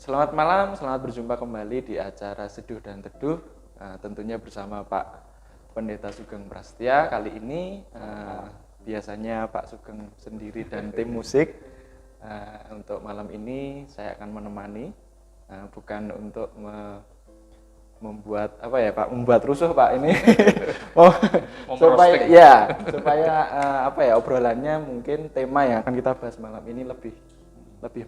Selamat malam, selamat berjumpa kembali di acara Seduh dan Teduh. Tentunya bersama Pak Pendeta Sugeng Prasetya. Kali ini biasanya Pak Sugeng sendiri dan tim musik. Untuk malam ini saya akan menemani, bukan untuk membuat apa ya Pak, membuat rusuh Pak ini. supaya apa ya, obrolannya mungkin tema yang akan kita bahas malam ini lebih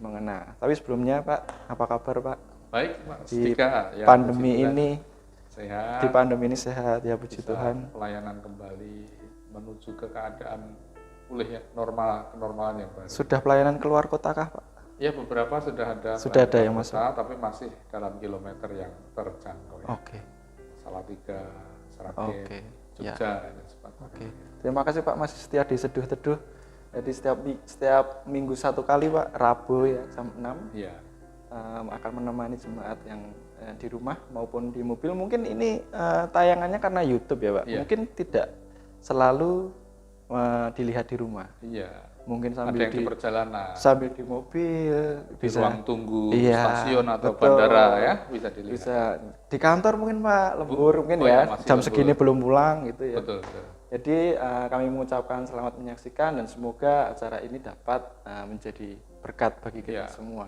mengena. Tapi sebelumnya Pak, apa kabar Pak? Baik, Pak. Di Ya, pandemi ini sehat. Di pandemi ini sehat ya, puji Tuhan. Pelayanan kembali menuju ke keadaan pulih ya, kenormalan yang baru. Sudah pelayanan keluar kota kah Pak? Ya, beberapa sudah ada yang masuk, tapi masih dalam kilometer yang terjangkau. Ya. Oke. Salatiga, Sragen, Jogja, ya. dan sebagainya. Oke. Terima kasih Pak masih setia di Seduh Teduh. Jadi setiap minggu satu kali Pak, Rabu ya jam 6 ya. Akan menemani jemaat yang di rumah maupun di mobil. Mungkin ini tayangannya karena YouTube ya Pak. Ya. Mungkin tidak selalu dilihat di rumah. Iya. Mungkin sambil di perjalanan, sambil di mobil, di ruang tunggu stasiun atau bandara ya, bisa dilihat. Bisa di kantor mungkin Pak, lembur mungkin ya, jam lembur. Segini belum pulang gitu ya. Betul. Jadi kami mengucapkan selamat menyaksikan dan semoga acara ini dapat menjadi berkat bagi kita semua.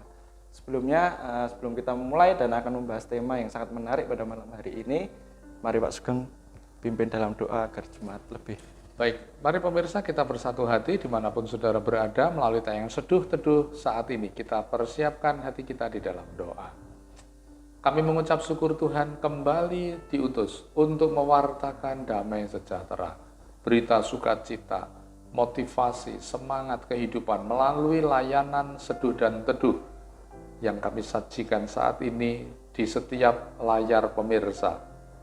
Sebelumnya, sebelum kita memulai dan akan membahas tema yang sangat menarik pada malam hari ini, mari Pak Sugeng pimpin dalam doa agar jemaat lebih. Baik, mari pemirsa kita bersatu hati dimanapun saudara berada melalui tayangan Seduh Teduh saat ini. Kita persiapkan hati kita di dalam doa. Kami mengucap syukur Tuhan kembali diutus untuk mewartakan damai sejahtera, berita sukacita, motivasi, semangat kehidupan melalui layanan Seduh dan Teduh yang kami sajikan saat ini di setiap layar pemirsa.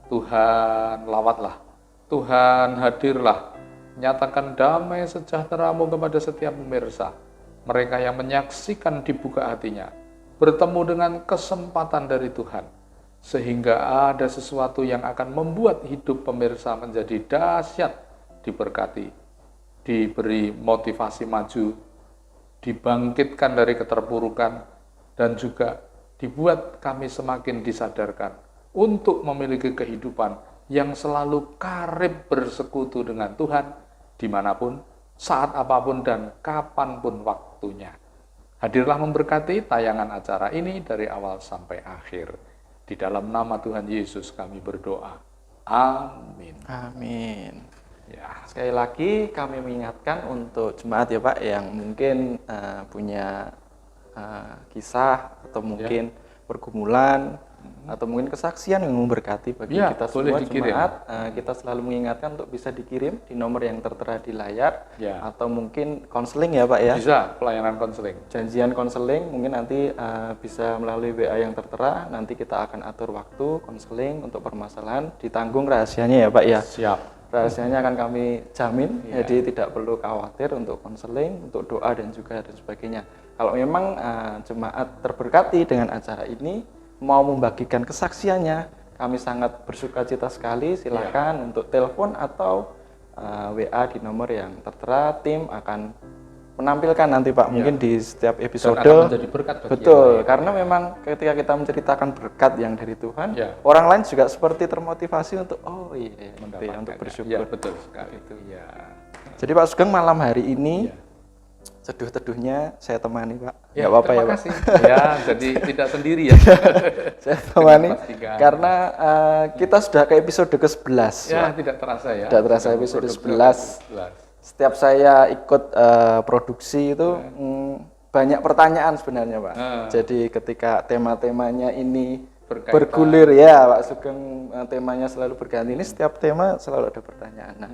Tuhan lawatlah, Tuhan hadirlah, nyatakan damai sejahtera-Mu kepada setiap pemirsa. Mereka yang menyaksikan dibuka hatinya, bertemu dengan kesempatan dari Tuhan, sehingga ada sesuatu yang akan membuat hidup pemirsa menjadi dahsyat, diberkati, diberi motivasi maju, dibangkitkan dari keterpurukan, dan juga dibuat kami semakin disadarkan untuk memiliki kehidupan yang selalu karib bersekutu dengan Tuhan, dimanapun, saat apapun, dan kapanpun waktunya. Hadirlah memberkati tayangan acara ini dari awal sampai akhir. Di dalam nama Tuhan Yesus kami berdoa. Amin. Amin. Ya. Sekali lagi kami mengingatkan untuk jemaat ya Pak yang mungkin punya kisah atau mungkin pergumulan atau mungkin kesaksian yang memberkati bagi kita semua jemaat, kita selalu mengingatkan untuk bisa dikirim di nomor yang tertera di layar, atau mungkin konseling ya Pak ya. Bisa, pelayanan konseling. Janjian konseling mungkin nanti bisa melalui WA yang tertera, nanti kita akan atur waktu konseling untuk permasalahan, ditanggung rahasianya ya Pak ya. Siap. Rahasianya akan kami jamin, jadi tidak perlu khawatir untuk konseling, untuk doa dan juga dan sebagainya. Kalau memang jemaat terberkati dengan acara ini, mau membagikan kesaksiannya, kami sangat bersukacita sekali. Silakan untuk telepon atau WA di nomor yang tertera. Tim akan menampilkan nanti Pak, mungkin di setiap episode. Dan akan menjadi berkat bagi betul, karena memang ketika kita menceritakan berkat yang dari Tuhan, orang lain juga seperti termotivasi untuk untuk bersyukur. Ya, betul sekali itu. Ya. Jadi Pak Sugeng malam hari ini Seduh Teduhnya saya temani Pak. Ya, apa-apa ya Pak. Kasih. Ya, jadi tidak sendiri ya. Saya temani karena kita sudah ke episode ke-11. Ya, Pak. Tidak terasa ya. Tidak terasa episode 11. Setiap saya ikut produksi itu banyak pertanyaan sebenarnya Pak. Jadi ketika tema-temanya ini bergulir ya Pak Sugeng, temanya selalu berganti. Ini setiap tema selalu ada pertanyaan. Nah,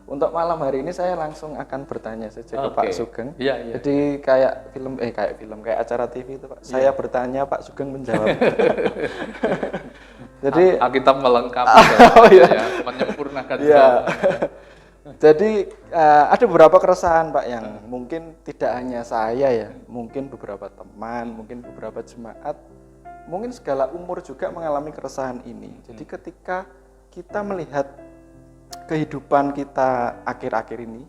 untuk malam hari ini saya langsung akan bertanya saja ke Pak Sugeng. Jadi kayak kayak acara TV itu Pak. Saya bertanya, Pak Sugeng menjawab. Jadi Alkitab melengkapi menyempurnakan Jadi ada beberapa keresahan Pak yang mungkin tidak hanya saya ya, mungkin beberapa teman, mungkin beberapa jemaat, mungkin segala umur juga mengalami keresahan ini. Jadi ketika kita melihat kehidupan kita akhir-akhir ini,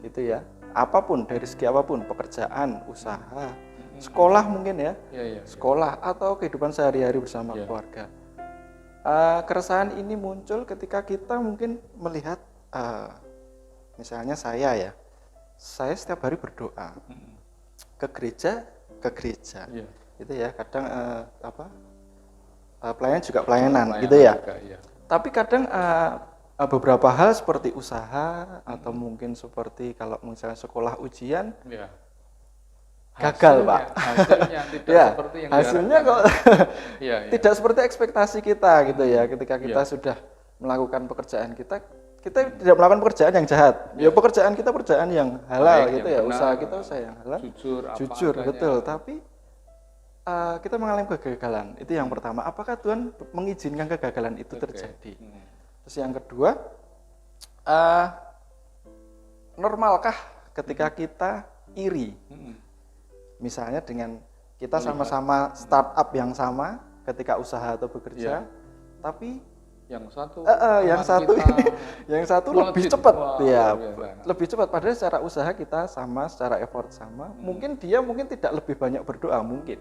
itu ya, apapun dari segi apapun, pekerjaan, usaha, sekolah mungkin ya, Iya. sekolah atau kehidupan sehari-hari bersama keluarga. Keresahan ini muncul ketika kita mungkin melihat, misalnya saya setiap hari berdoa ke gereja, Iya. gitu ya. Kadang pelayanan juga pelayanan gitu ya. Juga, iya. Tapi kadang beberapa hal seperti usaha atau mungkin seperti kalau misalnya sekolah ujian Iya. gagal, Pak. Hasilnya tidak Ya, seperti yang hasilnya kok Iya. tidak seperti ekspektasi kita gitu ya. Ketika kita sudah melakukan pekerjaan kita tidak melakukan pekerjaan yang jahat. Ya pekerjaan kita pekerjaan yang halal Baik, gitu yang ya. benar, Usaha kita usaha yang halal. Jujur adanya. Betul. Tapi kita mengalami kegagalan. Itu yang pertama. Apakah Tuhan mengizinkan kegagalan itu terjadi? Terus yang kedua, normalkah ketika kita iri? Misalnya dengan kita sama-sama startup yang sama ketika usaha atau bekerja, tapi yang satu lebih cepat, lebih cepat. Padahal secara usaha kita sama, secara effort sama. Mungkin dia tidak lebih banyak berdoa mungkin,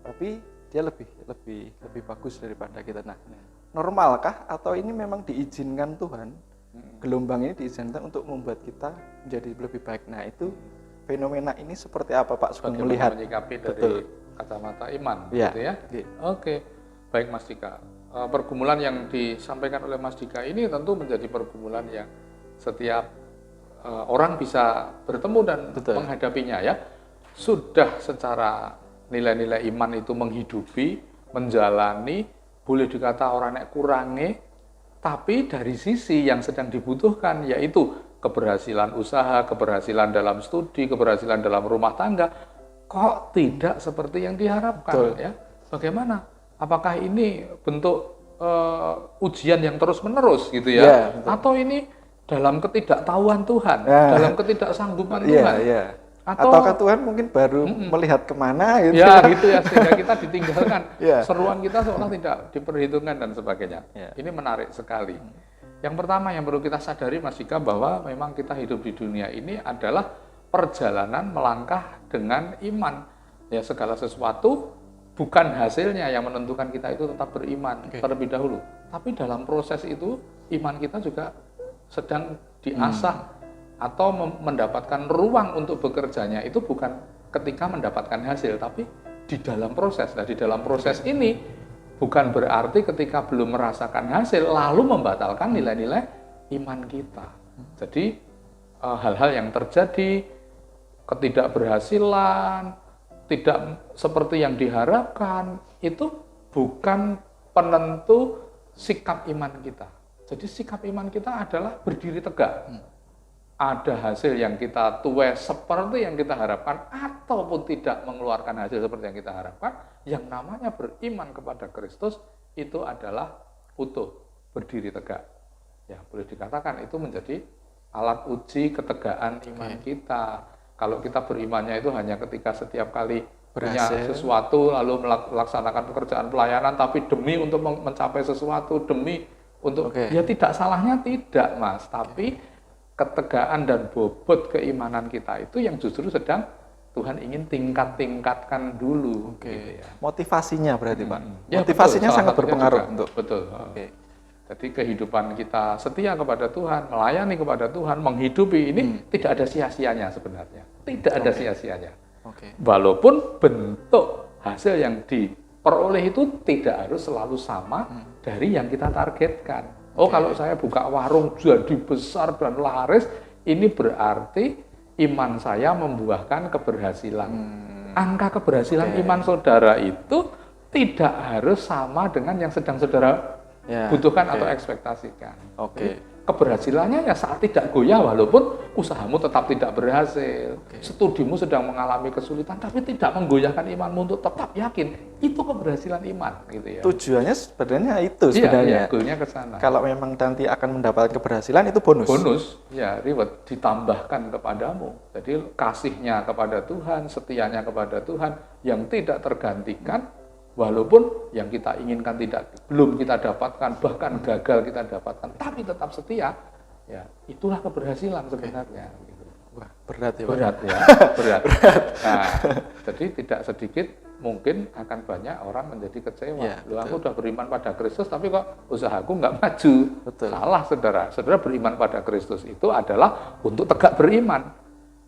tapi dia lebih bagus daripada kita. Nah, normalkah atau ini memang diizinkan Tuhan? Gelombang ini diizinkan untuk membuat kita menjadi lebih baik. Nah, itu fenomena ini seperti apa, Pak? Sebelum melihat menyikapi dari kacamata iman, gitu ya. Oke, baik Mas Dika. Pergumulan yang disampaikan oleh Mas Dika ini tentu menjadi pergumulan yang setiap orang bisa bertemu dan menghadapinya ya. Sudah secara nilai-nilai iman itu menghidupi, menjalani, boleh dikata orang nek kurangi, tapi dari sisi yang sedang dibutuhkan yaitu keberhasilan usaha, keberhasilan dalam studi, keberhasilan dalam rumah tangga, kok tidak seperti yang diharapkan ya? Bagaimana? Apakah ini bentuk ujian yang terus-menerus gitu ya? Atau ini dalam ketidaktahuan Tuhan, dalam ketidaksanggupan Tuhan? Ataukah Tuhan mungkin baru melihat kemana gitu? Ya gitu ya, sehingga kita ditinggalkan. Seruan kita seolah tidak diperhitungkan dan sebagainya. Ini menarik sekali. Yang pertama yang perlu kita sadari Mas Dika bahwa memang kita hidup di dunia ini adalah perjalanan melangkah dengan iman. Ya segala sesuatu bukan hasilnya yang menentukan kita itu tetap beriman terlebih dahulu. Tapi dalam proses itu iman kita juga sedang diasah atau mendapatkan ruang untuk bekerjanya itu bukan ketika mendapatkan hasil, tapi di dalam proses. Nah, di dalam proses ini bukan berarti ketika belum merasakan hasil lalu membatalkan nilai-nilai iman kita. Jadi hal-hal yang terjadi, ketidakberhasilan, tidak seperti yang diharapkan, itu bukan penentu sikap iman kita. Jadi sikap iman kita adalah berdiri tegak. Ada hasil yang kita tuai seperti yang kita harapkan, ataupun tidak mengeluarkan hasil seperti yang kita harapkan, yang namanya beriman kepada Kristus, itu adalah utuh, berdiri tegak. Ya, boleh dikatakan itu menjadi alat uji ketegaan iman kita. Kalau kita berimannya itu hanya ketika setiap kali punya sesuatu lalu melaksanakan pekerjaan pelayanan tapi demi untuk mencapai sesuatu, demi untuk ya tidak salahnya tidak Mas, tapi ketegaan dan bobot keimanan kita itu yang justru sedang Tuhan ingin tingkatkan dulu. Gitu ya. Motivasinya berarti Pak. Ya, motivasinya betul, sangat berpengaruh juga. untuk betul. Jadi kehidupan kita setia kepada Tuhan, melayani kepada Tuhan, menghidupi ini tidak ada sia-sianya sebenarnya. Tidak ada sia-sianya. Walaupun bentuk hasil yang diperoleh itu tidak harus selalu sama dari yang kita targetkan. Kalau saya buka warung jadi besar dan laris, ini berarti iman saya membuahkan keberhasilan. Angka keberhasilan iman saudara itu tidak harus sama dengan yang sedang saudara butuhkan atau ekspektasikan. Keberhasilannya ya saat tidak goyah walaupun usahamu tetap tidak berhasil, studimu sedang mengalami kesulitan tapi tidak menggoyahkan imanmu untuk tetap yakin, itu keberhasilan iman gitu ya. Tujuannya sebenarnya itu sebenarnya. Goalnya ke sana. Kalau memang nanti akan mendapatkan keberhasilan itu bonus. Bonus, ya reward ditambahkan kepadamu. Jadi kasihnya kepada Tuhan, setianya kepada Tuhan yang tidak tergantikan. Walaupun yang kita inginkan belum kita dapatkan, bahkan gagal kita dapatkan, tapi tetap setia, ya itulah keberhasilan sebenarnya. Wah, berat ya Pak. Berat ya, berat. Nah, jadi tidak sedikit mungkin akan banyak orang menjadi kecewa. Ya, Loh, aku udah beriman pada Kristus, tapi kok usahaku nggak maju. Betul. Salah, saudara. Saudara beriman pada Kristus itu adalah untuk tegak beriman.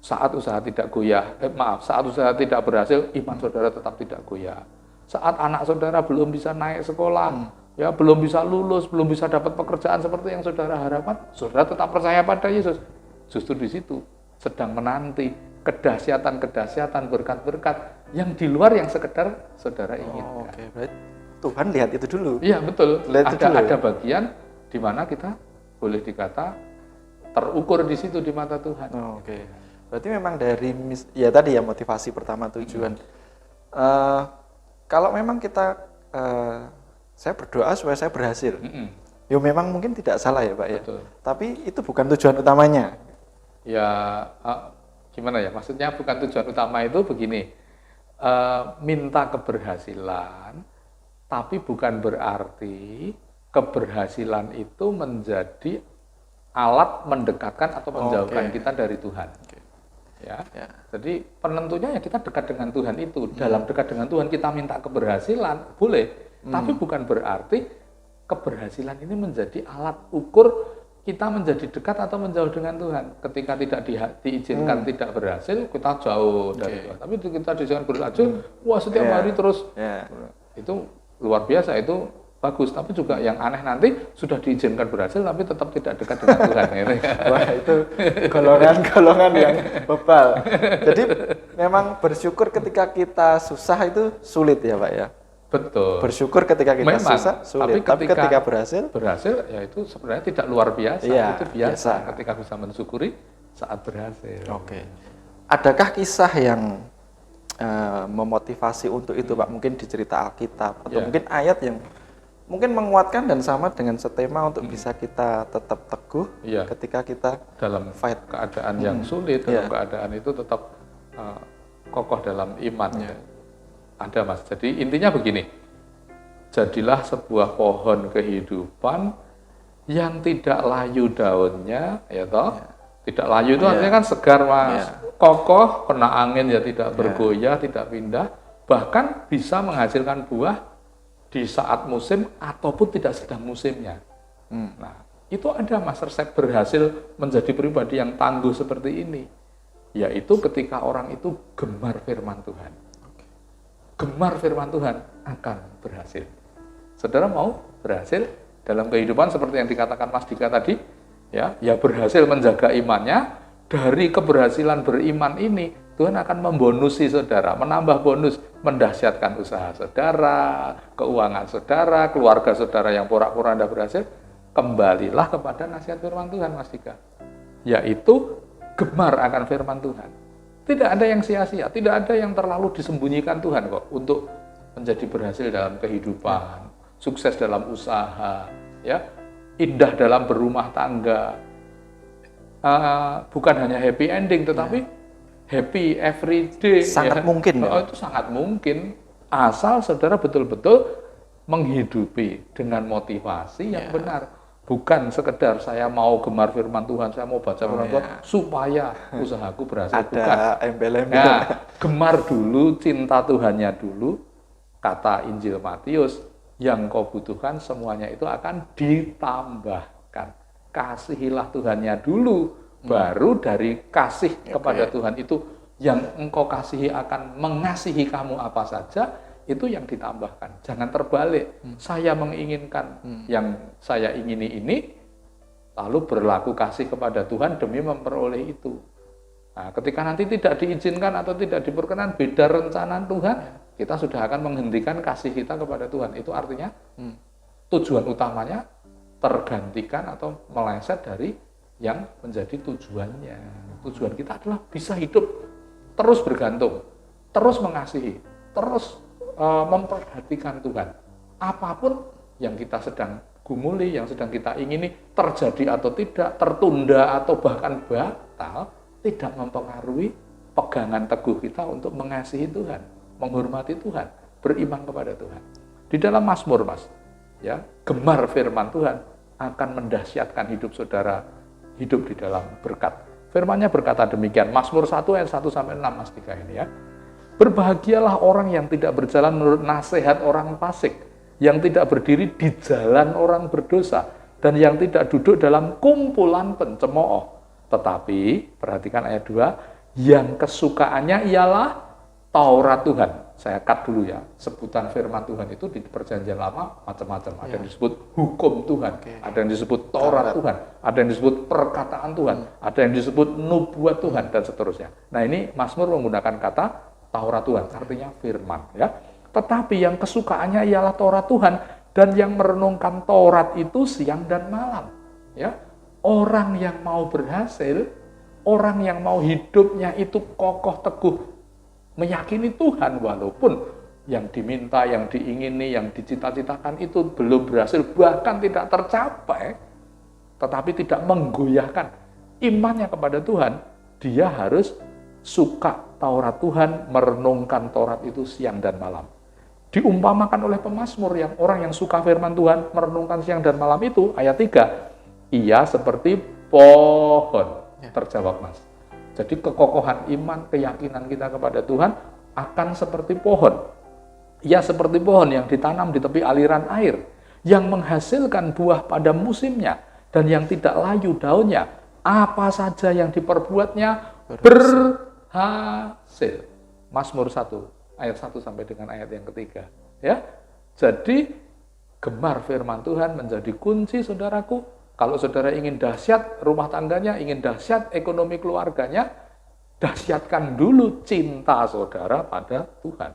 Saat usaha tidak goyah, saat usaha tidak berhasil, iman saudara tetap tidak goyah. Saat anak saudara belum bisa naik sekolah, ya belum bisa lulus, belum bisa dapat pekerjaan seperti yang saudara harapkan, saudara tetap percaya pada Yesus. Justru di situ sedang menanti kedahsyatan-kedahsyatan, berkat-berkat yang di luar yang sekedar saudara inginkan. Oke, berarti Tuhan lihat itu dulu. Iya, betul. Lihat itu dulu. Ada bagian di mana kita boleh dikata terukur di situ di mata Tuhan. Oke. Berarti memang dari ya tadi ya motivasi pertama tujuan. Kalau memang kita saya berdoa supaya saya berhasil. Ya memang mungkin tidak salah ya Pak ya. Betul. Tapi itu bukan tujuan utamanya. Ya gimana ya? Maksudnya bukan tujuan utama itu begini. Minta keberhasilan, tapi bukan berarti keberhasilan itu menjadi alat mendekatkan atau menjauhkan kita dari Tuhan. Ya. Jadi penentunya ya kita dekat dengan Tuhan itu. Dalam dekat dengan Tuhan kita minta keberhasilan, boleh. Tapi bukan berarti keberhasilan ini menjadi alat ukur kita menjadi dekat atau menjauh dengan Tuhan. Ketika tidak diizinkan tidak berhasil, kita jauh dari Tuhan. Tapi kita diizinkan berhasil, wah setiap hari terus. Itu luar biasa, itu bagus. Tapi juga yang aneh nanti sudah diizinkan berhasil, tapi tetap tidak dekat dengan Tuhan. Wah itu golongan-golongan yang bebal. Jadi memang bersyukur ketika kita susah itu sulit ya Pak ya. Betul. Bersyukur ketika kita susah sulit, tapi ketika berhasil ya itu sebenarnya tidak luar biasa, itu biasa ketika bisa mensyukuri saat berhasil. Oke. Adakah kisah yang memotivasi untuk itu Pak? Mungkin di cerita Alkitab atau mungkin ayat yang mungkin menguatkan dan sama dengan setema untuk bisa kita tetap teguh ketika kita dalam fight keadaan yang sulit, dalam keadaan itu tetap kokoh dalam iman. Ada Mas. Jadi intinya begini, jadilah sebuah pohon kehidupan yang tidak layu daunnya, ya toh. Tidak layu itu artinya kan segar Mas, kokoh, kena angin ya tidak bergoyah, tidak pindah, bahkan bisa menghasilkan buah di saat musim ataupun tidak sedang musimnya. Nah, itu ada Mas resep berhasil menjadi pribadi yang tangguh seperti ini, yaitu ketika orang itu gemar firman Tuhan. Gemar firman Tuhan akan berhasil. Saudara mau berhasil dalam kehidupan seperti yang dikatakan Mas Dika tadi, ya berhasil menjaga imannya. Dari keberhasilan beriman ini, Tuhan akan membonusi saudara, menambah bonus, mendahsyatkan usaha saudara, keuangan saudara, keluarga saudara yang pura-pura Anda berhasil. Kembalilah kepada nasihat firman Tuhan, Mas Dika, yaitu gemar akan firman Tuhan. Tidak ada yang sia-sia, tidak ada yang terlalu disembunyikan Tuhan kok untuk menjadi berhasil dalam kehidupan, sukses dalam usaha, ya, indah dalam berumah tangga. Bukan hanya happy ending, tetapi happy every day. Sangat mungkin. Itu sangat mungkin, asal saudara betul-betul menghidupi dengan motivasi yang benar. Bukan sekedar saya mau gemar firman Tuhan, saya mau baca firman Tuhan supaya usahaku berhasil. Ada embel-embel. Nah, gemar dulu, cinta Tuhannya dulu. Kata Injil Matius, yang kau butuhkan semuanya itu akan ditambahkan. Kasihilah Tuhannya dulu, baru dari kasih kepada Tuhan itu yang engkau kasihi akan mengasihi kamu apa saja, itu yang ditambahkan. Jangan terbalik. Saya menginginkan yang saya ingini ini, lalu berlaku kasih kepada Tuhan demi memperoleh itu. Nah, ketika nanti tidak diizinkan atau tidak diperkenan, beda rencana Tuhan, kita sudah akan menghentikan kasih kita kepada Tuhan. Itu artinya tujuan utamanya tergantikan atau meleset dari yang menjadi tujuannya. Tujuan kita adalah bisa hidup terus bergantung, terus mengasihi, terus memperhatikan Tuhan. Apapun yang kita sedang gumuli, yang sedang kita ingini, terjadi atau tidak, tertunda atau bahkan batal, tidak mempengaruhi pegangan teguh kita untuk mengasihi Tuhan, menghormati Tuhan, beriman kepada Tuhan. Di dalam Mazmur, Mas, ya, gemar firman Tuhan akan mendahsyatkan hidup saudara, hidup di dalam berkat. Firman-Nya berkata demikian, Mazmur 1 ayat 1 sampai 6 Mas Dika ini ya. Berbahagialah orang yang tidak berjalan menurut nasihat orang fasik, yang tidak berdiri di jalan orang berdosa, dan yang tidak duduk dalam kumpulan pencemooh. Tetapi, perhatikan ayat 2, yang kesukaannya ialah Taurat Tuhan. Saya cut dulu ya, sebutan firman Tuhan itu di perjanjian lama macam-macam. Ada yang disebut hukum Tuhan, ada yang disebut Taurat Tuhan, ada yang disebut perkataan Tuhan, ada yang disebut nubuat Tuhan, dan seterusnya. Nah ini Mazmur menggunakan kata Taurat Tuhan, artinya firman. Ya. Tetapi yang kesukaannya ialah Taurat Tuhan, dan yang merenungkan Taurat itu siang dan malam. Ya. Orang yang mau berhasil, orang yang mau hidupnya itu kokoh teguh, meyakini Tuhan walaupun yang diminta, yang diingini, yang dicita-citakan itu belum berhasil, bahkan tidak tercapai, tetapi tidak menggoyahkan imannya kepada Tuhan, dia harus suka Taurat Tuhan, merenungkan Taurat itu siang dan malam. Diumpamakan oleh pemazmur yang orang yang suka firman Tuhan, merenungkan siang dan malam itu, ayat 3, ia seperti pohon. Terjawab Mas. Jadi kekokohan iman, keyakinan kita kepada Tuhan akan seperti pohon. Ia seperti pohon yang ditanam di tepi aliran air, yang menghasilkan buah pada musimnya, dan yang tidak layu daunnya. Apa saja yang diperbuatnya berhasil. Mazmur 1, ayat 1 sampai dengan ayat yang ketiga. Ya, jadi gemar firman Tuhan menjadi kunci saudaraku. Kalau saudara ingin dahsyat rumah tangganya, ingin dahsyat ekonomi keluarganya, dahsyatkan dulu cinta saudara pada Tuhan.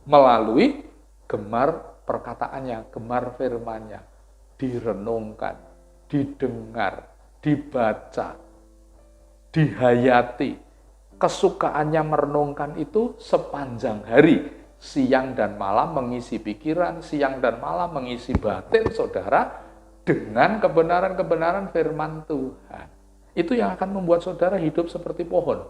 Melalui gemar perkataannya, gemar firman-Nya, direnungkan, didengar, dibaca, dihayati. Kesukaannya merenungkan itu sepanjang hari, siang dan malam mengisi pikiran, siang dan malam mengisi batin saudara, dengan kebenaran-kebenaran firman Tuhan. Itu yang akan membuat saudara hidup seperti pohon.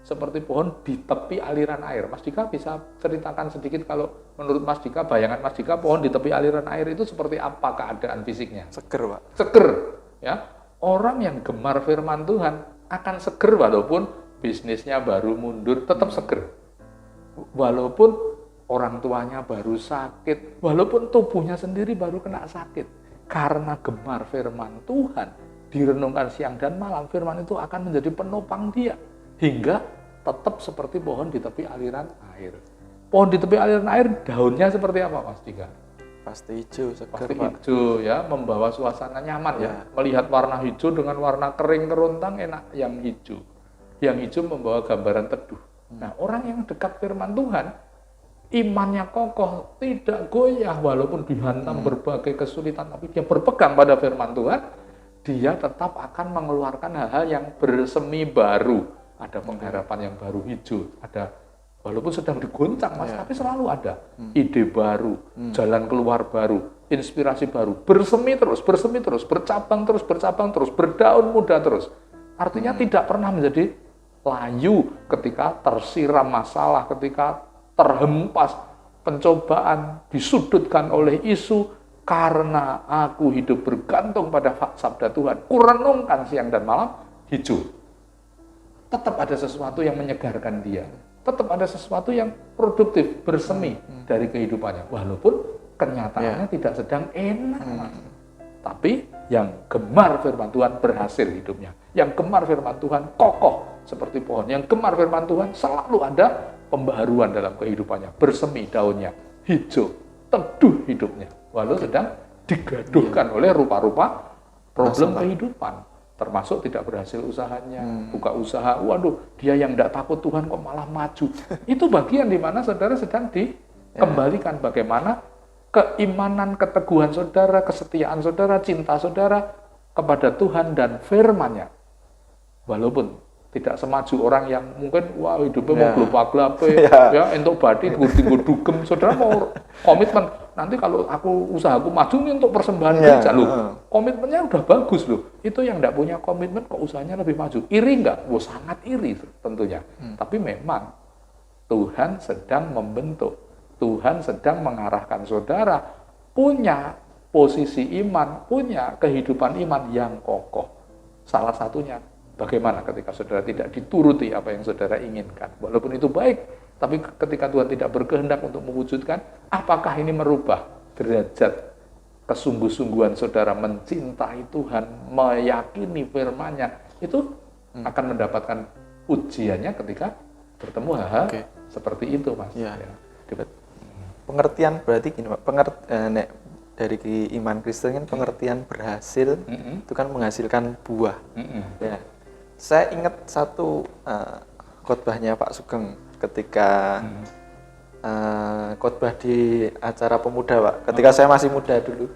Seperti pohon di tepi aliran air. Mas Dika bisa ceritakan sedikit kalau menurut Mas Dika, bayangan Mas Dika, pohon di tepi aliran air itu seperti apa keadaan fisiknya? Seger, Pak. Seger. Ya. Orang yang gemar firman Tuhan akan seger walaupun bisnisnya baru mundur, tetap seger. Walaupun orang tuanya baru sakit, walaupun tubuhnya sendiri baru kena sakit. Karena gemar firman Tuhan, direnungkan siang dan malam, firman itu akan menjadi penopang dia. Hingga tetap seperti pohon di tepi aliran air. Pohon di tepi aliran air, daunnya seperti apa Mas Dika? Pasti hijau, segar, pasti Pak. Hijau ya, membawa suasana nyaman ya. Melihat warna hijau dengan warna kering kerontang enak yang hijau. Yang hijau membawa gambaran teduh. Nah, orang yang dekat firman Tuhan, imannya kokoh, tidak goyah walaupun dihantam berbagai kesulitan, tapi dia berpegang pada firman Tuhan, dia tetap akan mengeluarkan hal-hal yang bersemi baru. Ada pengharapan yang baru hijau, ada walaupun sedang diguncang Mas, tapi selalu ada ide baru, jalan keluar baru, inspirasi baru, bersemi terus, bercabang terus, berdaun muda terus. Artinya tidak pernah menjadi layu ketika tersiram masalah, ketika terhempas pencobaan, disudutkan oleh isu, karena aku hidup bergantung pada sabda Tuhan, kurenungkan siang dan malam, hijau. Tetap ada sesuatu yang menyegarkan dia, tetap ada sesuatu yang produktif, bersemi dari kehidupannya, walaupun kenyataannya tidak sedang enak. Tapi yang gemar firman Tuhan berhasil hidupnya, yang gemar firman Tuhan kokoh seperti pohon, yang gemar firman Tuhan selalu ada pembaharuan dalam kehidupannya, bersemi daunnya, hijau, teduh hidupnya, walau sedang digaduhkan oleh rupa-rupa problem kehidupan, termasuk tidak berhasil usahanya, buka usaha, waduh, dia yang tidak takut Tuhan kok malah maju. Itu bagian di mana saudara sedang dikembalikan bagaimana keimanan, keteguhan saudara, kesetiaan saudara, cinta saudara kepada Tuhan dan firman-Nya. Walaupun tidak semaju orang yang mungkin wah hidupnya mau gelap-gelape, ya untuk badi tinggu dugem, saudara mau komitmen. Nanti kalau aku usahaku maju nih untuk persembahan gereja loh. Komitmennya udah bagus loh. Itu yang tidak punya komitmen kok usahanya lebih maju. Iri enggak? Wah sangat iri tentunya. Tapi memang Tuhan sedang membentuk, Tuhan sedang mengarahkan saudara punya posisi iman, punya kehidupan iman yang kokoh. Salah satunya Bagaimana ketika saudara tidak dituruti apa yang saudara inginkan? Walaupun itu baik, tapi ketika Tuhan tidak berkehendak untuk mewujudkan, apakah ini merubah derajat kesungguh-sungguhan saudara mencintai Tuhan, meyakini firman-Nya? Itu akan mendapatkan ujiannya ketika bertemu hal-hal seperti itu, Mas. Ya. Pengertian berarti gini, Pak. Dari iman Kristen kan pengertian berhasil itu kan menghasilkan buah. Ya. Saya ingat satu khotbahnya Pak Sugeng ketika khotbah di acara pemuda, Pak. Ketika saya masih muda dulu.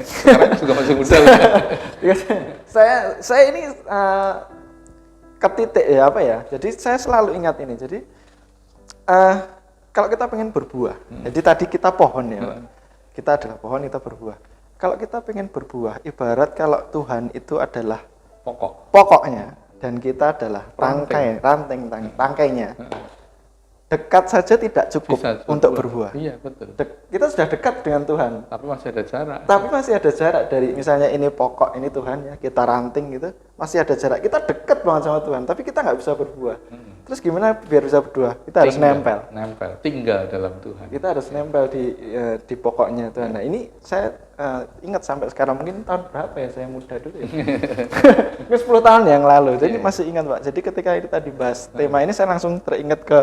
Sekarang juga masih muda. saya ini ketitik ya apa ya. Jadi saya selalu ingat ini. Jadi kalau kita pengen berbuah, jadi tadi kita pohon ya, Pak. Kita adalah pohon, kita berbuah. Kalau kita pengen berbuah, ibarat kalau Tuhan itu adalah pokoknya dan kita adalah tangkainya. Dekat saja tidak cukup untuk berbuah. Iya, betul. Kita sudah dekat dengan Tuhan. Tapi masih ada jarak. Tapi masih ada jarak dari misalnya ini pokok, ini Tuhan ya, kita ranting gitu, masih ada jarak. Kita dekat banget sama Tuhan, tapi kita nggak bisa berbuah. Terus gimana biar bisa berbuah? Kita harus nempel, tinggal dalam Tuhan. Kita harus nempel di pokoknya Tuhan. Nah ini saya ingat sampai sekarang, mungkin tahun berapa ya, saya muda dulu ya. Mungkin 10 tahun yang lalu, jadi masih ingat, Pak. Jadi ketika itu tadi bahas tema ini, saya langsung teringat ke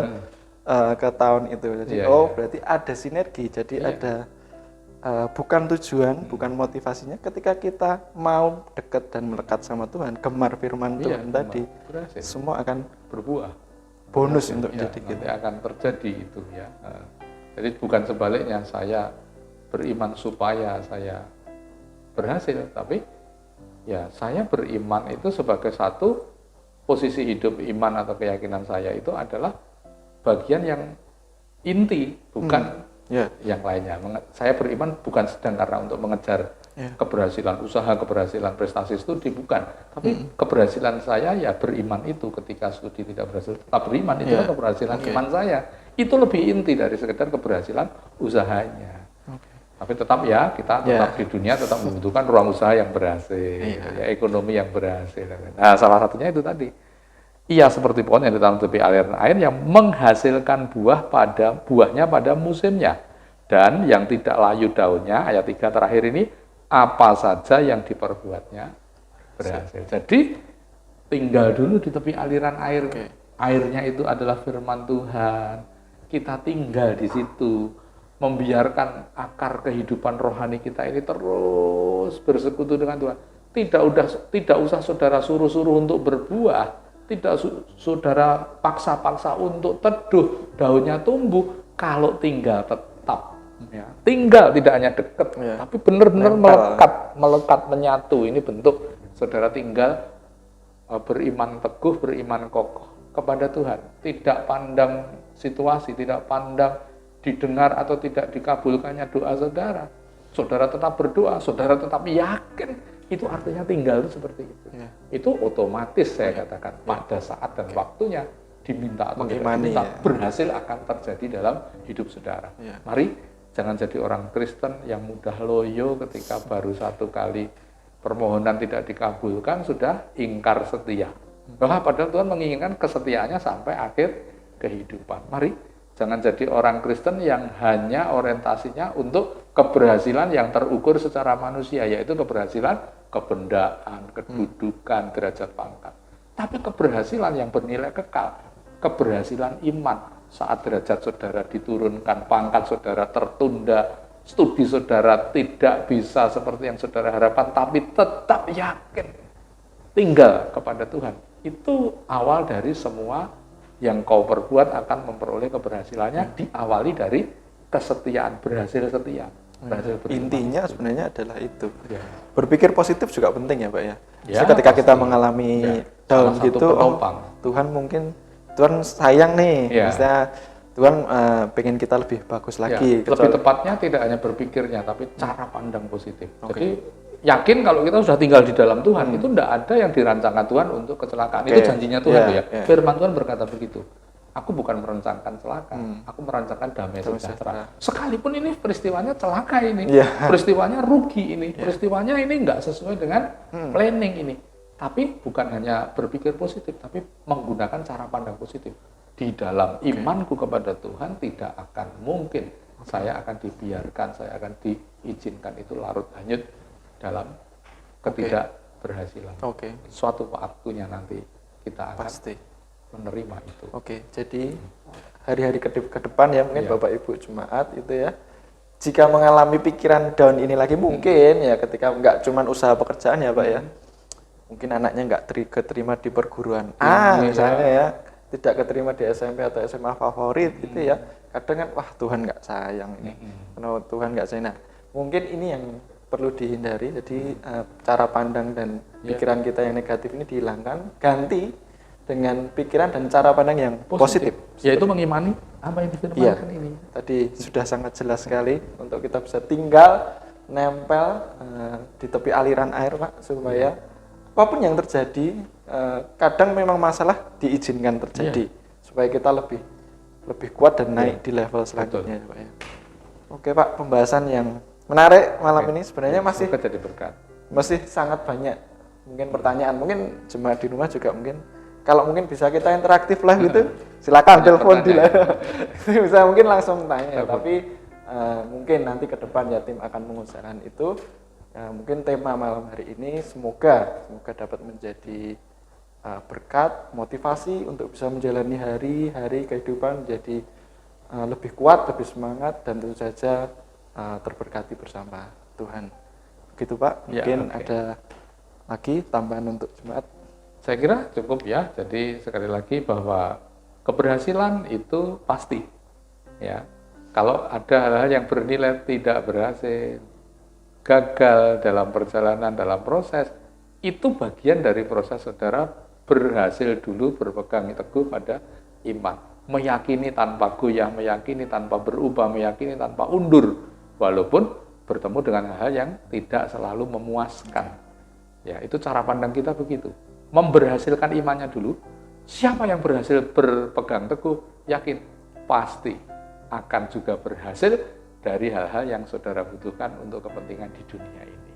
tahun itu. Jadi berarti ada sinergi. Jadi ada bukan tujuan, bukan motivasinya. Ketika kita mau dekat dan melekat sama Tuhan, gemar firman Tuhan tadi, semua akan berbuah. Bonus untuk jadi nanti akan terjadi itu ya. Jadi bukan sebaliknya, saya beriman supaya saya berhasil, tapi ya saya beriman itu sebagai satu posisi hidup iman atau keyakinan saya itu adalah bagian yang inti, bukan yang lainnya. Saya beriman bukan sedang karena untuk mengejar keberhasilan usaha, keberhasilan prestasi studi, bukan. Tapi keberhasilan saya ya beriman itu, ketika studi tidak berhasil tetap beriman, itu keberhasilan iman saya. Itu lebih inti dari sekedar keberhasilan usahanya. Tapi tetap ya, kita tetap di dunia tetap membutuhkan ruang usaha yang berhasil, ya, ekonomi yang berhasil. Nah, salah satunya itu tadi. Ia seperti pohon yang ditanam tepi aliran air yang menghasilkan buahnya pada musimnya. Dan yang tidak layu daunnya, ayat 3 terakhir ini, apa saja yang diperbuatnya berhasil. Jadi tinggal dulu di tepi aliran air. Airnya itu adalah firman Tuhan. Kita tinggal di situ, membiarkan akar kehidupan rohani kita ini terus bersekutu dengan Tuhan. Tidak usah saudara suruh-suruh untuk berbuah. Tidak saudara paksa-paksa untuk teduh, daunnya tumbuh, kalau tinggal tetap. Ya. Tinggal tidak hanya dekat, tapi benar-benar melekat, menyatu. Ini bentuk saudara tinggal beriman teguh, beriman kokoh kepada Tuhan. Tidak pandang situasi, tidak pandang didengar atau tidak dikabulkannya doa saudara. Saudara tetap berdoa, saudara tetap yakin. Itu artinya tinggal itu seperti itu. Itu otomatis saya katakan pada saat dan waktunya diminta atau tidak diminta, berhasil akan terjadi dalam hidup saudara. Mari jangan jadi orang Kristen yang mudah loyo ketika baru satu kali permohonan tidak dikabulkan sudah ingkar setia. Padahal Tuhan menginginkan kesetiaannya sampai akhir kehidupan. Mari jangan jadi orang Kristen yang hanya orientasinya untuk keberhasilan yang terukur secara manusia, yaitu keberhasilan kebendaan, kedudukan, derajat pangkat. Tapi keberhasilan yang bernilai kekal, keberhasilan iman, saat derajat saudara diturunkan, pangkat saudara tertunda, studi saudara tidak bisa seperti yang saudara harapkan, tapi tetap yakin tinggal kepada Tuhan. Itu awal dari semua yang kau perbuat akan memperoleh keberhasilannya, diawali dari kesetiaan, berhasil setia. Intinya sebenarnya adalah itu. Berpikir positif juga penting ya, Pak ya. Ketika kita mengalami down gitu, Tuhan mungkin Tuhan sayang nih, misalnya Tuhan pengen kita lebih bagus lagi. Lebih tepatnya tidak hanya berpikirnya, tapi cara pandang positif. Jadi yakin kalau kita sudah tinggal di dalam Tuhan, itu tidak ada yang dirancangkan Tuhan untuk kecelakaan. Itu janjinya Tuhan ya. Firman Tuhan berkata begitu. Aku bukan merancangkan celaka, aku merancangkan damai sejahtera. Sekalipun ini peristiwanya celaka ini, peristiwanya rugi ini, peristiwanya ini nggak sesuai dengan planning ini. Tapi bukan hanya berpikir positif, tapi menggunakan cara pandang positif. Di dalam imanku kepada Tuhan tidak akan mungkin saya akan dibiarkan, saya akan diizinkan itu larut hanyut dalam ketidakberhasilan. Suatu waktunya nanti kita akan menerima itu. Jadi hari-hari ke depan ya mungkin Bapak Ibu Jemaat itu ya, jika mengalami pikiran down ini lagi mungkin ya ketika nggak cuma usaha pekerjaan ya Pak ya, mungkin anaknya nggak keterima di perguruan misalnya ya, tidak keterima di SMP atau SMA favorit gitu ya, kadang kan wah Tuhan nggak sayang ini, kenapa Tuhan nggak sayang. Nah mungkin ini yang perlu dihindari, jadi cara pandang dan pikiran kita yang negatif ini dihilangkan, ganti dengan pikiran dan cara pandang yang positif. Yaitu mengimani apa yang difirmankan ini. Tadi sudah sangat jelas sekali untuk kita bisa tinggal nempel di tepi aliran air Pak, supaya apapun yang terjadi, kadang memang masalah diizinkan terjadi supaya kita lebih kuat dan naik di level selanjutnya Pak ya. Oke Pak, pembahasan yang menarik malam ini sebenarnya masih jadi berkat. Masih sangat banyak mungkin pertanyaan, mungkin jemaat di rumah juga mungkin kalau mungkin bisa kita interaktif lah gitu, silakan telepon di bisa mungkin langsung tanya, tapi mungkin nanti ke depan ya tim akan mengusahakan itu. Mungkin tema malam hari ini semoga dapat menjadi berkat, motivasi untuk bisa menjalani hari-hari kehidupan menjadi lebih kuat, lebih semangat, dan tentu saja terberkati bersama Tuhan. Begitu Pak, mungkin ada lagi tambahan untuk jemaat? Saya kira cukup ya. Jadi sekali lagi bahwa keberhasilan itu pasti. Ya, kalau ada hal-hal yang bernilai tidak berhasil, gagal dalam perjalanan, dalam proses, itu bagian dari proses saudara berhasil dulu berpegang teguh pada iman. Meyakini tanpa goyah, meyakini tanpa berubah, meyakini tanpa undur. Walaupun bertemu dengan hal yang tidak selalu memuaskan. Ya, itu cara pandang kita begitu. Memberhasilkan imannya dulu. Siapa yang berhasil berpegang teguh, yakin pasti akan juga berhasil dari hal-hal yang saudara butuhkan untuk kepentingan di dunia ini.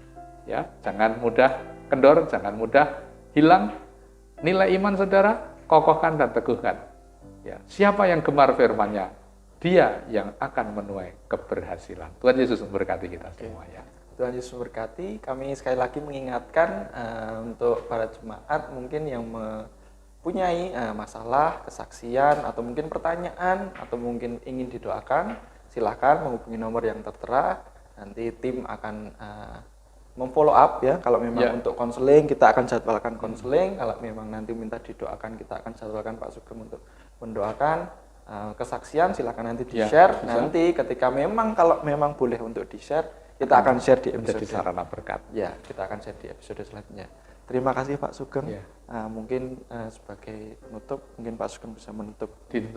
Ya, jangan mudah kendor, jangan mudah hilang. Nilai iman saudara kokohkan dan teguhkan. Ya, siapa yang gemar firman-Nya, dia yang akan menuai keberhasilan. Tuhan Yesus memberkati kita semua ya. Tuhan Yesus memberkati. Kami sekali lagi mengingatkan untuk para jemaat mungkin yang mempunyai masalah, kesaksian, atau mungkin pertanyaan, atau mungkin ingin didoakan, silakan menghubungi nomor yang tertera. Nanti tim akan memfollow up ya. Kalau memang untuk konseling, kita akan jadwalkan konseling. Kalau memang nanti minta didoakan, kita akan jadwalkan Pak Sugeng untuk mendoakan. Kesaksian silakan nanti di-share. Nanti ketika memang kalau memang boleh untuk di-share, kita akan share di episode sarana berkat. Ya, kita akan share di episode selanjutnya. Terima kasih Pak Sugeng. Mungkin sebagai penutup, mungkin Pak Sugeng bisa menutup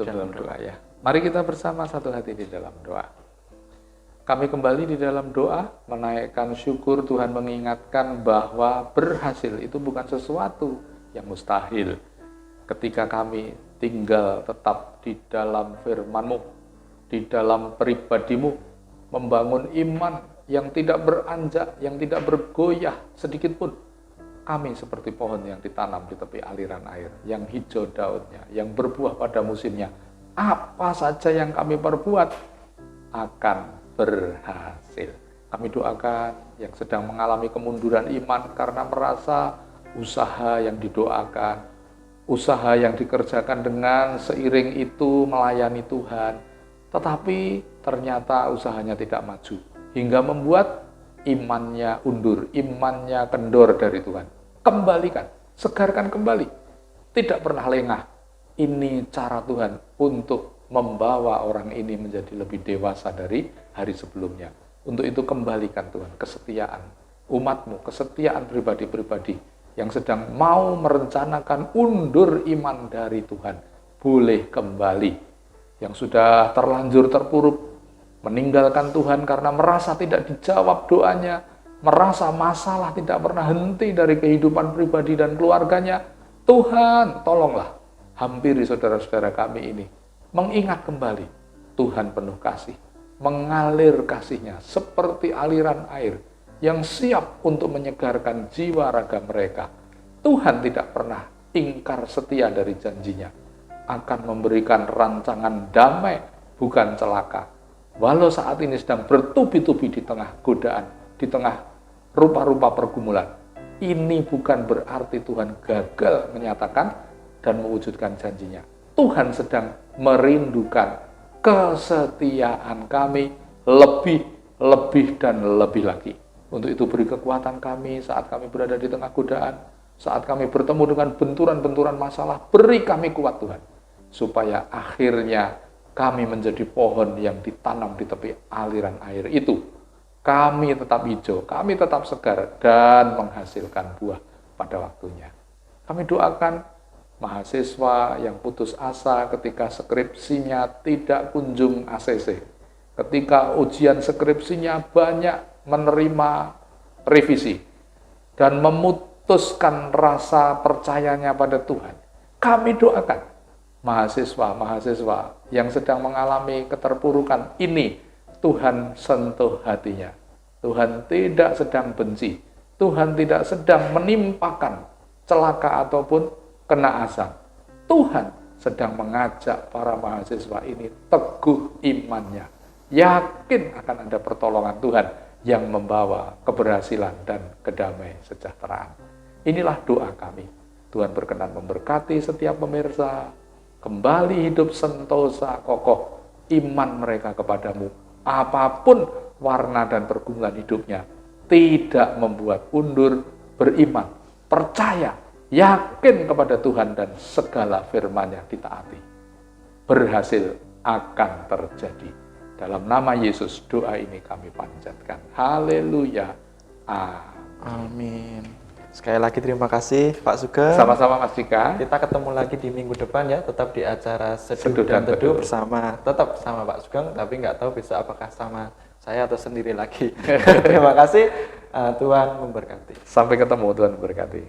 dalam doa ya. Mari kita bersama satu hati di dalam doa. Kami kembali di dalam doa, menaikkan syukur. Tuhan mengingatkan bahwa berhasil itu bukan sesuatu yang mustahil. Ketika kami tinggal tetap di dalam firman-Mu, di dalam pribadi-Mu, membangun iman yang tidak beranjak, yang tidak bergoyah sedikit pun. Kami seperti pohon yang ditanam di tepi aliran air, yang hijau daunnya, yang berbuah pada musimnya. Apa saja yang kami perbuat akan berhasil. Kami doakan yang sedang mengalami kemunduran iman karena merasa usaha yang didoakan, usaha yang dikerjakan dengan seiring itu melayani Tuhan, tetapi ternyata usahanya tidak maju, hingga membuat imannya undur, imannya kendor dari Tuhan. Kembalikan, segarkan kembali. Tidak pernah lengah. Ini cara Tuhan untuk membawa orang ini menjadi lebih dewasa dari hari sebelumnya. Untuk itu kembalikan Tuhan kesetiaan umat-Mu, kesetiaan pribadi-pribadi yang sedang mau merencanakan undur iman dari Tuhan. Boleh kembali. Yang sudah terlanjur terpuruk, meninggalkan Tuhan karena merasa tidak dijawab doanya, merasa masalah tidak pernah henti dari kehidupan pribadi dan keluarganya. Tuhan, tolonglah hampiri saudara-saudara kami ini. Mengingat kembali, Tuhan penuh kasih, mengalir kasih-Nya seperti aliran air yang siap untuk menyegarkan jiwa raga mereka. Tuhan tidak pernah ingkar setia dari janjinya, akan memberikan rancangan damai, bukan celaka. Walau saat ini sedang bertubi-tubi di tengah godaan, di tengah rupa-rupa pergumulan, ini bukan berarti Tuhan gagal menyatakan dan mewujudkan janjinya. Tuhan sedang merindukan kesetiaan kami lebih dan lebih lagi. Untuk itu beri kekuatan kami saat kami berada di tengah godaan, saat kami bertemu dengan benturan-benturan masalah, beri kami kuat Tuhan, supaya akhirnya kami menjadi pohon yang ditanam di tepi aliran air itu. Kami tetap hijau, kami tetap segar, dan menghasilkan buah pada waktunya. Kami doakan mahasiswa yang putus asa ketika skripsinya tidak kunjung ACC, ketika ujian skripsinya banyak menerima revisi, dan memutuskan rasa percayanya pada Tuhan. Kami doakan mahasiswa-mahasiswa yang sedang mengalami keterpurukan ini, Tuhan sentuh hatinya. Tuhan tidak sedang benci, Tuhan tidak sedang menimpakan celaka ataupun kena asam. Tuhan sedang mengajak para mahasiswa ini teguh imannya, yakin akan ada pertolongan Tuhan yang membawa keberhasilan dan kedamaian sejahteraan. Inilah doa kami. Tuhan berkenan memberkati setiap pemirsa, kembali hidup sentosa kokoh iman mereka kepadamu. Apapun warna dan pergumulan hidupnya, tidak membuat undur, beriman, percaya, yakin kepada Tuhan dan segala firman-Nya ditaati. Berhasil akan terjadi. Dalam nama Yesus doa ini kami panjatkan. Haleluya. Amin. Sekali lagi terima kasih Pak Sugeng. Sama-sama Mas Dika. Kita ketemu lagi di minggu depan ya, tetap di acara Seduh dan Teduh bersama, tetap sama Pak Sugeng, tapi nggak tahu bisa apakah sama saya atau sendiri lagi. Terima kasih, Tuhan memberkati. Sampai ketemu, Tuhan memberkati.